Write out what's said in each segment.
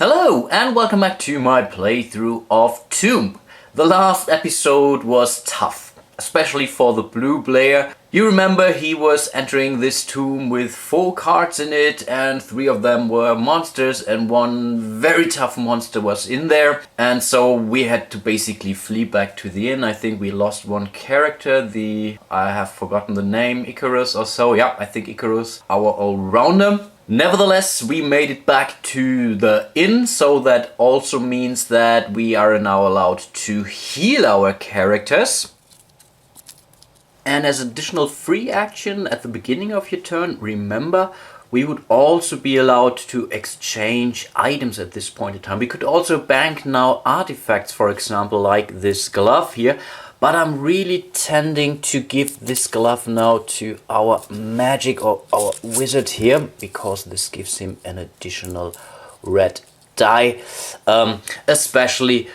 Hello and welcome back to my playthrough of Tomb. The last episode was tough, especially for the blue player. You remember he was entering this tomb with 4 cards in it and 3 of them were monsters and one very tough monster was in there. And so we had to basically flee back to the inn. I think we lost one character, I have forgotten the name, Icarus or so. Yeah, I think Icarus, our all-rounder. Nevertheless, we made it back to the inn, so that also means that we are now allowed to heal our characters. And as additional free action at the beginning of your turn, remember, we would also be allowed to exchange items at this point in time. We could also bank now artifacts, for example, like this glove here. But I'm really tending to give this glove now to our magic or our wizard here, because this gives him an additional red die, especially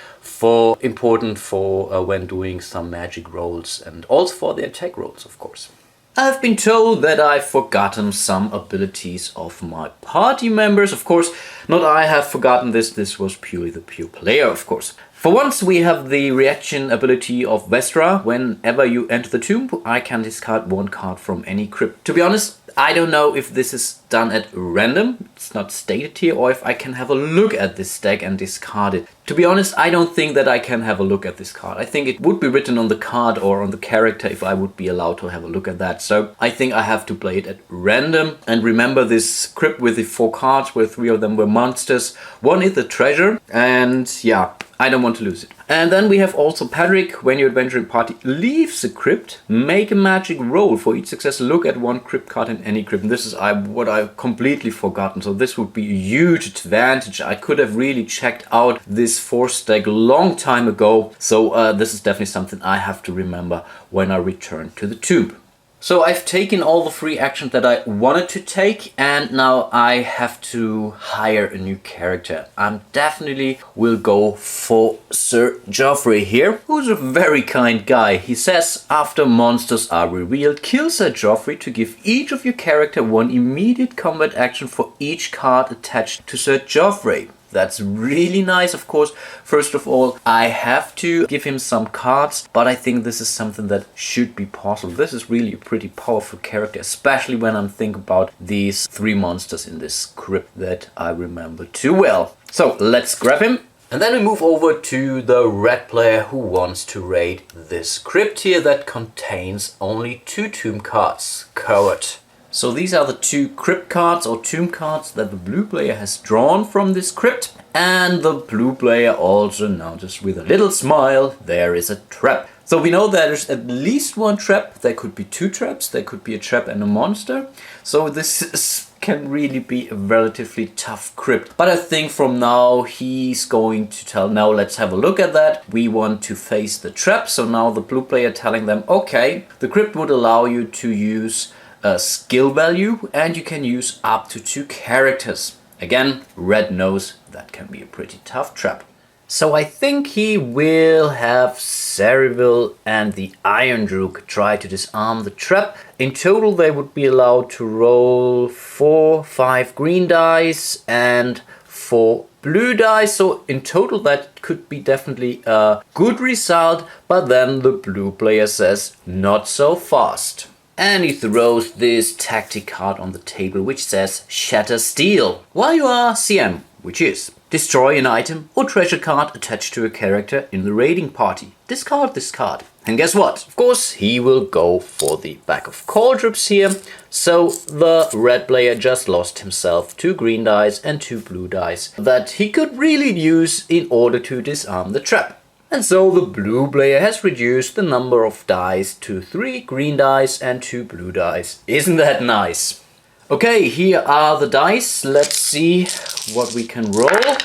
important for when doing some magic rolls and also for the attack rolls, of course. I've been told that I've forgotten some abilities of my party members. Of course, not I have forgotten this was purely the pure player, of course. For once, we have the reaction ability of Vestra. Whenever you enter the tomb, I can discard 1 card from any crypt. To be honest, I don't know if this is done at random, it's not stated here, or if I can have a look at this deck and discard it. To be honest, I don't think that I can have a look at this card. I think it would be written on the card or on the character if I would be allowed to have a look at that. So I think I have to play it at random. And remember this crypt with the 4 cards, where 3 of them were monsters. 1 is the treasure, and yeah, I don't want to lose it. And then we have also Patrick. When your adventuring party leaves the crypt, make a magic roll. For each success, look at 1 crypt card in any crypt. And this is what I've completely forgotten. So this would be a huge advantage. I could have really checked out this 4 stack long time ago. So this is definitely something I have to remember when I return to the tomb. So I've taken all the free actions that I wanted to take, and now I have to hire a new character. I definitely will go for Sir Geoffrey here, who's a very kind guy. He says, after monsters are revealed, kill Sir Geoffrey to give each of your character 1 immediate combat action for each card attached to Sir Geoffrey. That's really nice, of course. First of all, I have to give him some cards, but I think this is something that should be possible. This is really a pretty powerful character, especially when I'm thinking about these 3 monsters in this crypt that I remember too well. So let's grab him. And then we move over to the red player who wants to raid this crypt here that contains only 2 tomb cards. Coward. So these are the 2 crypt cards or tomb cards that the blue player has drawn from this crypt. And the blue player also announces with a little smile, there is a trap. So we know there's at least 1 trap. There could be 2 traps. There could be a trap and a monster. So this can really be a relatively tough crypt. But I think from now he's going to tell, now let's have a look at that. We want to face the trap. So now the blue player telling them, okay, the crypt would allow you to use a skill value, and you can use up to 2 characters. Again, red knows that can be a pretty tough trap. So I think he will have Cerevel and the Iron Druk try to disarm the trap. In total they would be allowed to roll 5 green dice and 4 blue dice. So in total that could be definitely a good result, but then the blue player says not so fast. And he throws this tactic card on the table, which says Shatter Steel. While you are CM, which is destroy an item or treasure card attached to a character in the raiding party. Discard this card. And guess what? Of course, he will go for the back of cauldrons here. So the red player just lost himself 2 green dice and 2 blue dice that he could really use in order to disarm the trap. And so the blue player has reduced the number of dice to 3 green dice and 2 blue dice. Isn't that nice? Okay, here are the dice. Let's see what we can roll.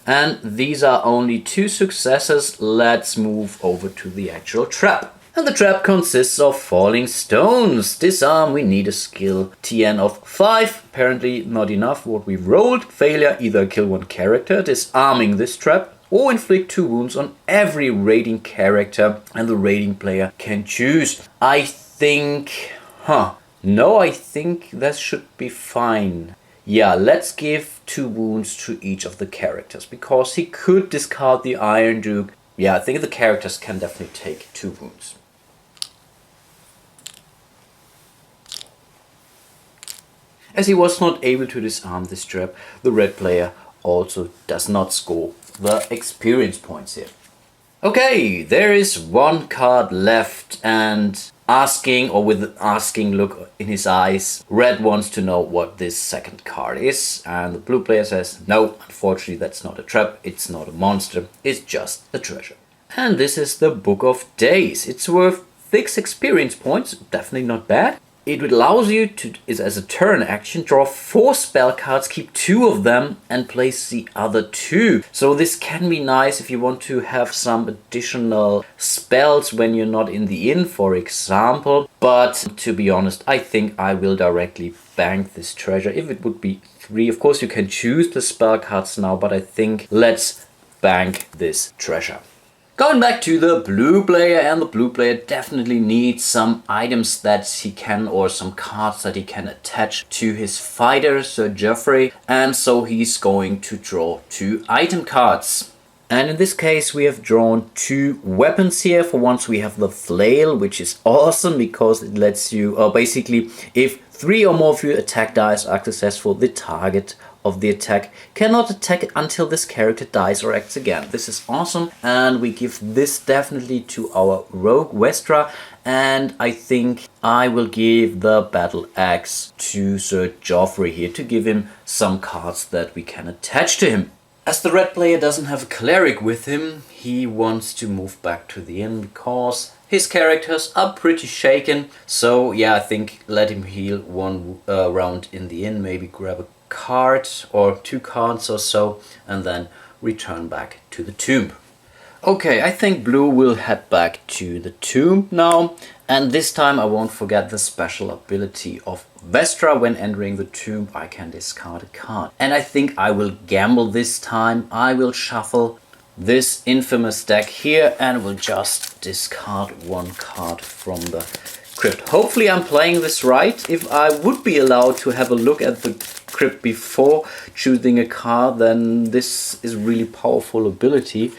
And these are only 2 successes. Let's move over to the actual trap. And the trap consists of falling stones. Disarm, we need a skill TN of 5. Apparently not enough what we've rolled. Failure, either kill 1 character, disarming this trap, or inflict 2 wounds on every raiding character, and the raiding player can choose. I think that should be fine. Yeah, let's give 2 wounds to each of the characters, because he could discard the Iron Duke. Yeah, I think the characters can definitely take 2 wounds. As he was not able to disarm this trap, the red player also does not score the experience points here. Okay, there is 1 card left, and asking, or with an asking look in his eyes, red wants to know what this second card is, and the blue player says, no, unfortunately that's not a trap, it's not a monster, it's just a treasure. And this is the Book of Days. It's worth 6 experience points, definitely not bad. It allows you to, as a turn action, draw 4 spell cards, keep 2 of them and place the other 2. So this can be nice if you want to have some additional spells when you're not in the inn, for example. But to be honest, I think I will directly bank this treasure. If it would be 3, of course you can choose the spell cards now, but I think let's bank this treasure. Going back to the blue player, and the blue player definitely needs some items that he can, or some cards that he can attach to his fighter, Sir Geoffrey, and so he's going to draw 2 item cards. And in this case we have drawn 2 weapons here. For once we have the flail, which is awesome because it lets you, basically if 3 or more of your attack dice are successful, the target of the attack cannot attack until this character dies or acts again. This is awesome, and we give this definitely to our rogue Vestra, and I think I will give the battle axe to Sir Geoffrey here to give him some cards that we can attach to him. As the red player doesn't have a cleric with him, he wants to move back to the inn because his characters are pretty shaken. So yeah, I think let him heal 1 round in the inn, maybe grab a card or 2 cards or so, and then return back to the tomb. Okay, I think blue will head back to the tomb now, and this time I won't forget the special ability of Vestra. When entering the tomb I can discard a card, and I think I will gamble this time. I will shuffle this infamous deck here and will just discard 1 card from the crypt. Hopefully I'm playing this right. If I would be allowed to have a look at the crypt before choosing a card, then this is really powerful ability,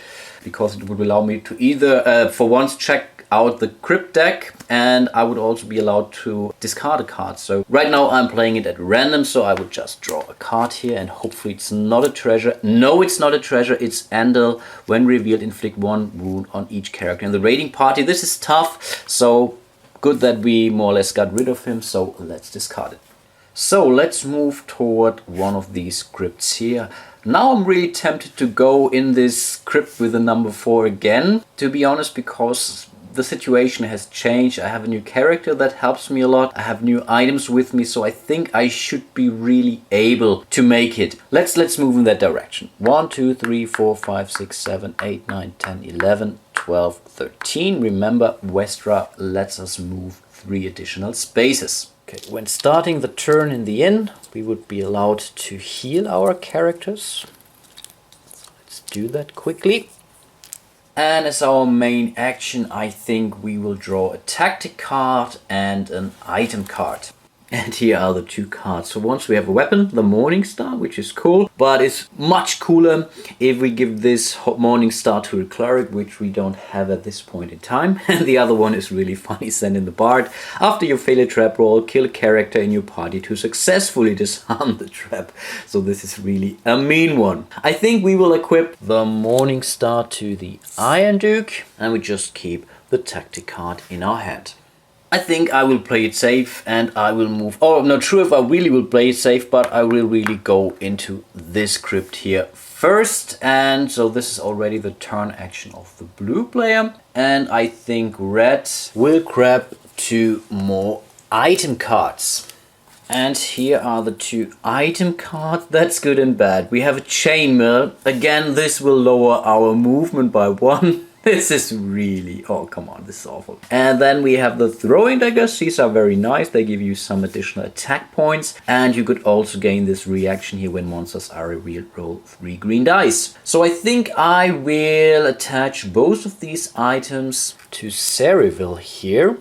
because it would allow me to either for once check out the crypt deck, and I would also be allowed to discard a card. So right now I'm playing it at random, so I would just draw a card here and hopefully it's not a treasure. No, it's not a treasure, it's Andal. When revealed, inflict 1 wound on each character in the raiding party. This is tough, so good that we more or less got rid of him, so let's discard it. So let's move toward one of these crypts here. Now I'm really tempted to go in this crypt with the number 4 again, to be honest, because the situation has changed. I have a new character that helps me a lot. I have new items with me, so I think I should be really able to make it. Let's move in that direction. 1, 2, 3, 4, 5, 6, 7, 8, 9, 10, 11, 12, 13. Remember, Vestra lets us move 3 additional spaces. Okay, when starting the turn in the inn, we would be allowed to heal our characters. So let's do that quickly. And as our main action, I think we will draw a tactic card and an item card. And here are the 2 cards. So once we have a weapon, the Morning Star, which is cool, but it's much cooler if we give this Morning Star to a cleric, which we don't have at this point in time. And the other one is really funny, send in the bard. After you fail a trap roll, kill a character in your party to successfully disarm the trap. So this is really a mean one. I think we will equip the Morning Star to the Iron Duke, and we just keep the tactic card in our hand. I think I will play it safe and I will move. Oh, I'm not sure if I really will play it safe, but I will really go into this crypt here first. And so this is already the turn action of the blue player. And I think red will grab 2 more item cards. And here are the 2 item cards. That's good and bad. We have a chainmail. Again, this will lower our movement by 1. This is really, oh come on, this is awful. And then we have the throwing daggers. These are very nice. They give you some additional attack points. And you could also gain this reaction here when monsters are revealed, roll 3 green dice. So I think I will attach both of these items to Cerevel here.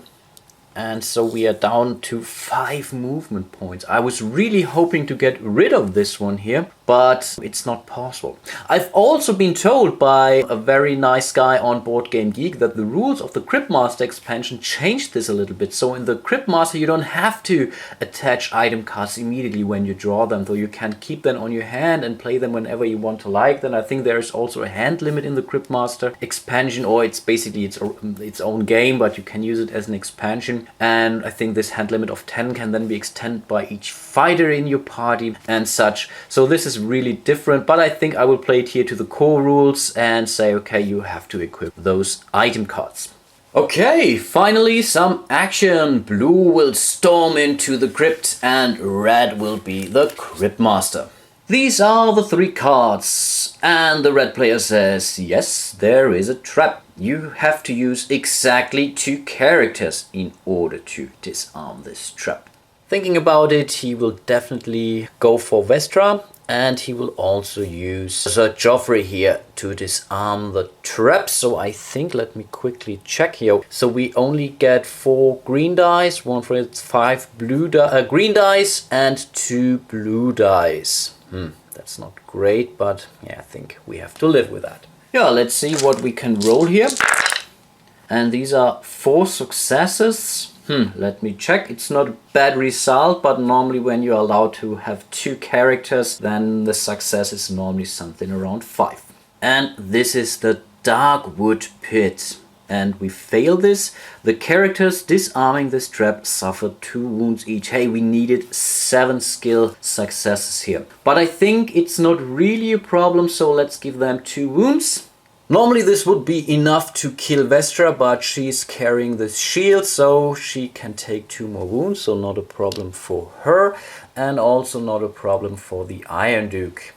And so we are down to 5 movement points. I was really hoping to get rid of this one here, but it's not possible. I've also been told by a very nice guy on Board Game Geek that the rules of the Crypt Master expansion changed this a little bit. So in the Crypt Master you don't have to attach item cards immediately when you draw them, though you can keep them on your hand and play them whenever you want to like. Then I think there is also a hand limit in the Crypt Master expansion, or it's basically its own game, but you can use it as an expansion. And I think this hand limit of 10 can then be extended by each fighter in your party and such. So this is really different, but I think I will play it here to the core rules and say, okay, you have to equip those item cards. Okay, finally some action. Blue will storm into the crypt and red will be the Crypt Master. These are the 3 cards, and the red player says, yes, there is a trap. You have to use exactly 2 characters in order to disarm this trap. Thinking about it, he will definitely go for Vestra, and he will also use Sir Geoffrey here to disarm the trap. So I think, let me quickly check here. So we only get 4 green dice, 1 for its 5 green dice, and 2 blue dice. That's not great, but yeah, I think we have to live with that. Yeah, let's see what we can roll here. And these are 4 successes. Let me check. It's not a bad result, but normally when you're allowed to have 2 characters, then the success is normally something around 5. And this is the Darkwood Pit. And we fail this. The characters disarming this trap suffered 2 wounds each. Hey, we needed 7 skill successes here. But I think it's not really a problem, so let's give them 2 wounds. Normally this would be enough to kill Vestra, but she's carrying this shield, so she can take 2 more wounds, so not a problem for her, and also not a problem for the Iron Duke.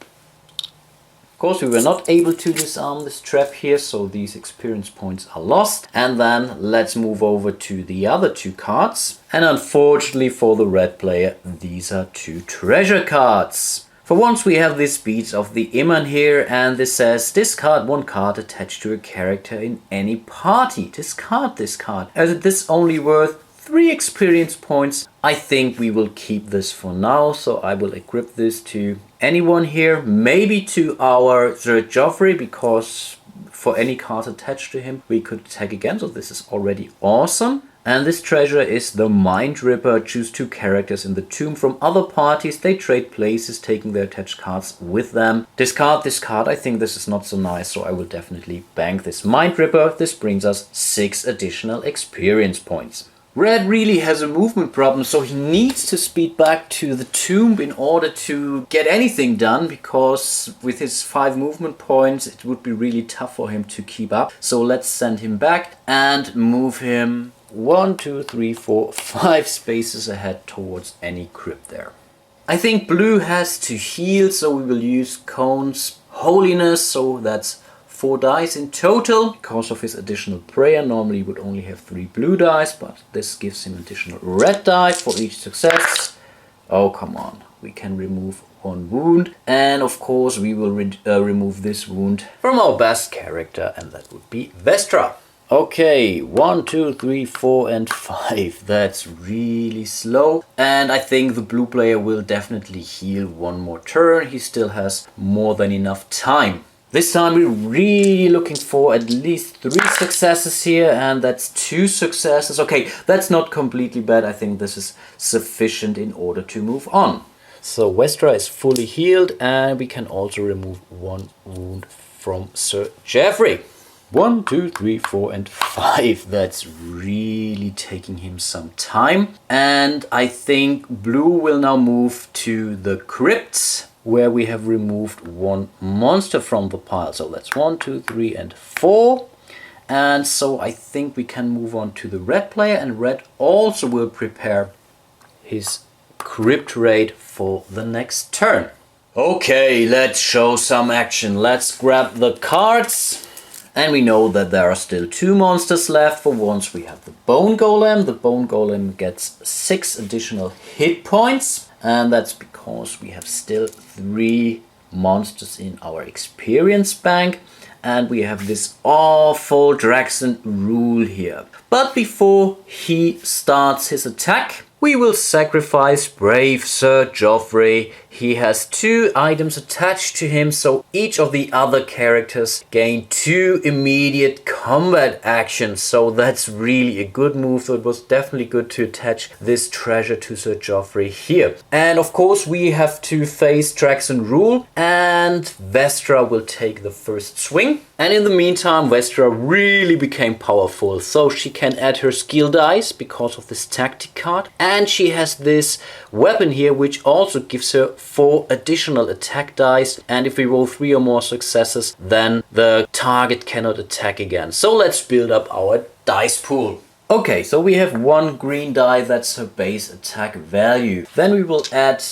Of course, we were not able to disarm this trap here, so these experience points are lost. And then let's move over to the other 2 cards. And unfortunately for the red player, these are 2 treasure cards. For once we have this Beads of the Imman here, and this says discard 1 card attached to a character in any party. Discard this card. As it is only worth 3 experience points, I think we will keep this for now. So I will equip this to anyone here, maybe to our Sir Geoffrey, because for any card attached to him we could attack again, so this is already awesome. And this treasure is the Mind Ripper. Choose 2 characters in the tomb from other parties. They trade places, taking their attached cards with them. Discard this card. I think this is not so nice, so I will definitely bank this Mind Ripper. This brings us 6 additional experience points. Red really has a movement problem, so he needs to speed back to the tomb in order to get anything done, because with his 5 movement points it would be really tough for him to keep up. So let's send him back and move him 1, 2, 3, 4, 5 spaces ahead towards any crypt there. I think blue has to heal, so we will use Cone's Holiness, so that's 4 dice in total. Because of his additional prayer, normally he would only have 3 blue dice, but this gives him additional red die for each success. Oh, come on. We can remove 1 wound. And of course we will remove this wound from our best character, and that would be Vestra. Okay, 1, 2, 3, 4 and 5. That's really slow. And I think the blue player will definitely heal 1 more turn. He still has more than enough time. This time we're really looking for at least 3 successes here, and that's 2 successes. Okay, that's not completely bad. I think this is sufficient in order to move on. So Vestra is fully healed, and we can also remove 1 wound from Sir Geoffrey. 1, 2, 3, 4 and 5. That's really taking him some time. And I think blue will now move to the crypts, where we have removed 1 monster from the pile. So that's 1, 2, 3 and 4. And so I think we can move on to the red player, and red also will prepare his crypt raid for the next turn. Okay, let's show some action. Let's grab the cards. And we know that there are still 2 monsters left. For once we have the Bone Golem. The Bone Golem gets 6 additional hit points. And that's because we have still 3 monsters in our experience bank. and we have this awful Draxon rule here. But before he starts his attack, we will sacrifice brave Sir Joffrey. He has 2 items attached to him, so each of the other characters gain 2 immediate combat actions. So that's really a good move. So it was definitely good to attach this treasure to Sir Joffrey here. And of course we have to face Draxon Rule, and Vestra will take the first swing. And in the meantime, Vestra really became powerful. So she can add her skill dice because of this tactic card. And she has this weapon here, which also gives her 4 additional attack dice. And if we roll 3 or more successes, then the target cannot attack again. So let's build up our dice pool. Okay, so we have 1 green die, that's her base attack value. Then we will add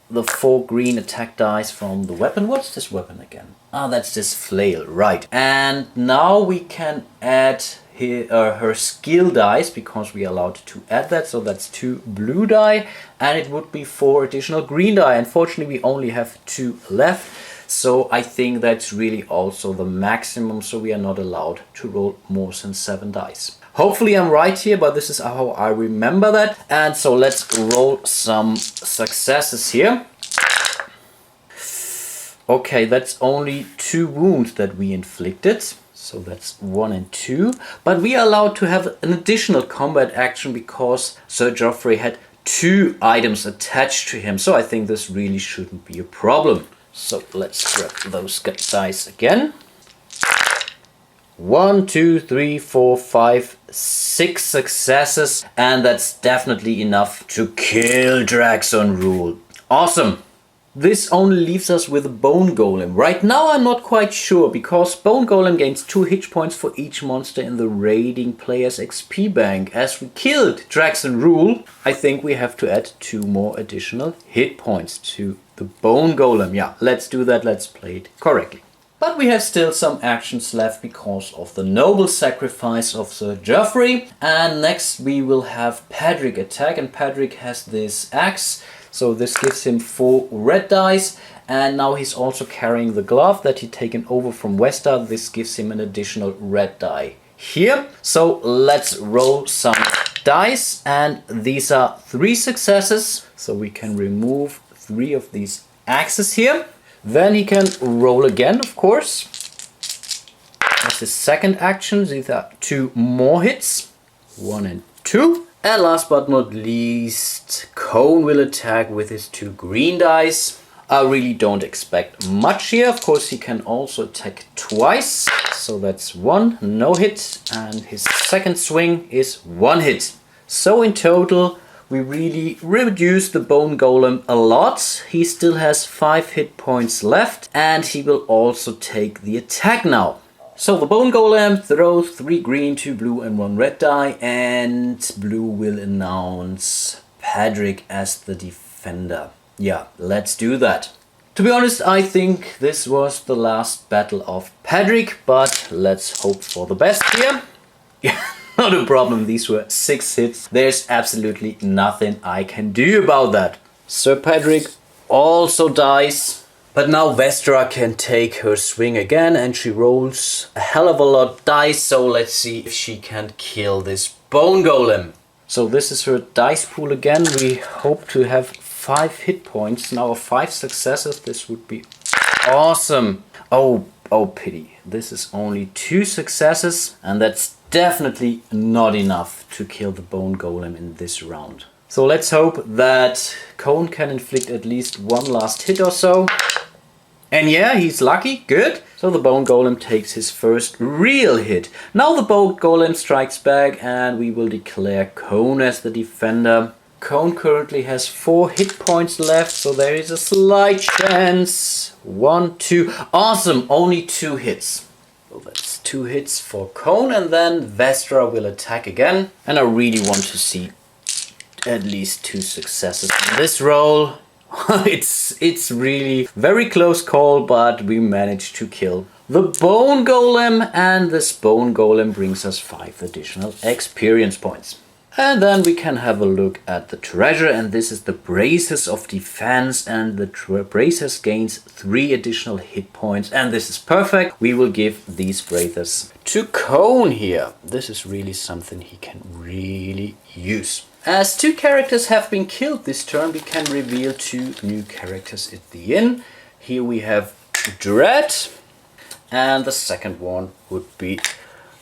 the 4 green attack dice from the weapon. What's this weapon again? Ah, that's this flail, right. And now we can add here, her skill dice, because we are allowed to add that. So that's 2 blue die, and it would be 4 additional green die. Unfortunately, we only have 2 left. So I think that's really also the maximum. So we are not allowed to roll more than 7 dice. Hopefully I'm right here, but this is how I remember that. And so let's roll some successes here. Okay, that's only 2 wounds that we inflicted. So that's 1 and 2. But we are allowed to have an additional combat action because Sir Joffrey had 2 items attached to him. So I think this really shouldn't be a problem. So let's grab those dice again. 1, 2, 3, 4, 5, 6 successes, and that's definitely enough to kill Draxon Rule. Awesome! This only leaves us with a Bone Golem. Right now I'm not quite sure, because Bone Golem gains 2 hit points for each monster in the raiding player's XP bank. As we killed Draxon Rule, I think we have to add 2 more additional hit points to the Bone Golem. Yeah, let's do that, let's play it correctly. But we have still some actions left because of the noble sacrifice of Sir Joffrey. And next we will have Padrick attack, and Padrick has this axe. So this gives him 4 red dice, and now he's also carrying the glove that he'd taken over from Westa. This gives him an additional red die here. So let's roll some dice, and these are 3 successes. So we can remove 3 of these axes here. Then he can roll again, of course. That's his second action. These are 2 more hits. 1 and 2. And last but not least, Cone will attack with his 2 green dice. I really don't expect much here. Of course, he can also attack twice. So that's 1, no hit. And his second swing is 1 hit. So in total, we really reduced the Bone Golem a lot. He still has 5 hit points left, and he will also take the attack now. So the Bone Golem throws 3 green, 2 blue and 1 red die, and blue will announce Padrick as the defender. Yeah, let's do that. To be honest, I think this was the last battle of Padrick, but let's hope for the best here. Yeah, not a problem, these were 6 hits. There's absolutely nothing I can do about that. Sir Padrick also dies. But now Vestra can take her swing again, and she rolls a hell of a lot of dice, so let's see if she can kill this Bone Golem. So this is her dice pool again. We hope to have 5 hit points. Now 5 successes, this would be awesome. Oh pity. This is only 2 successes, and that's definitely not enough to kill the Bone Golem in this round. So let's hope that Cone can inflict at least 1 last hit or so. And yeah, he's lucky, good. So the Bone Golem takes his first real hit. Now the Bone Golem strikes back, and we will declare Cone as the defender. Cone currently has 4 hit points left, so there is a slight chance. 1, 2, awesome, only 2 hits. So that's 2 hits for Cone, and then Vestra will attack again. And I really want to see at least 2 successes in this roll. It's really very close call, but we managed to kill the Bone Golem, and this Bone Golem brings us 5 additional experience points. And then we can have a look at the treasure, and this is the Braces of Defense, and the Braces gains 3 additional hit points, and this is perfect. We will give these Braces to Cone here. This is really something he can really use. As 2 characters have been killed this turn, we can reveal 2 new characters at the end. Here we have Dread, and the second one would be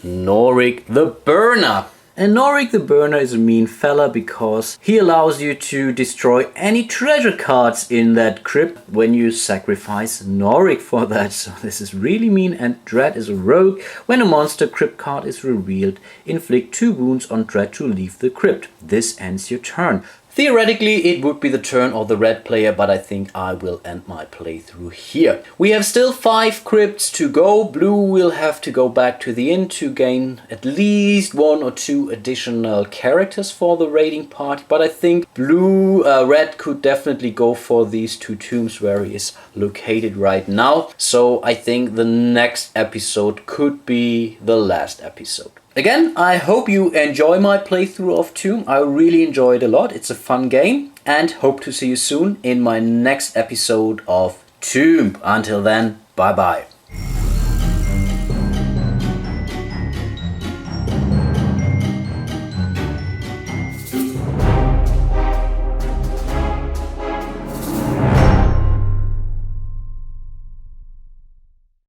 Norik the Burner. And Norik the Burner is a mean fella because he allows you to destroy any treasure cards in that crypt when you sacrifice Norik for that. So this is really mean. And Dread is a rogue. When a monster crypt card is revealed, inflict 2 wounds on Dread to leave the crypt. This ends your turn. Theoretically, it would be the turn of the red player, but I think I will end my playthrough here. We have still 5 crypts to go. Blue will have to go back to the inn to gain at least 1 or 2 additional characters for the raiding party, but I think red could definitely go for these 2 tombs where he is located right now. So I think the next episode could be the last episode. Again, I hope you enjoy my playthrough of Tomb. I really enjoyed it a lot. It's a fun game, and hope to see you soon in my next episode of Tomb. Until then, bye bye.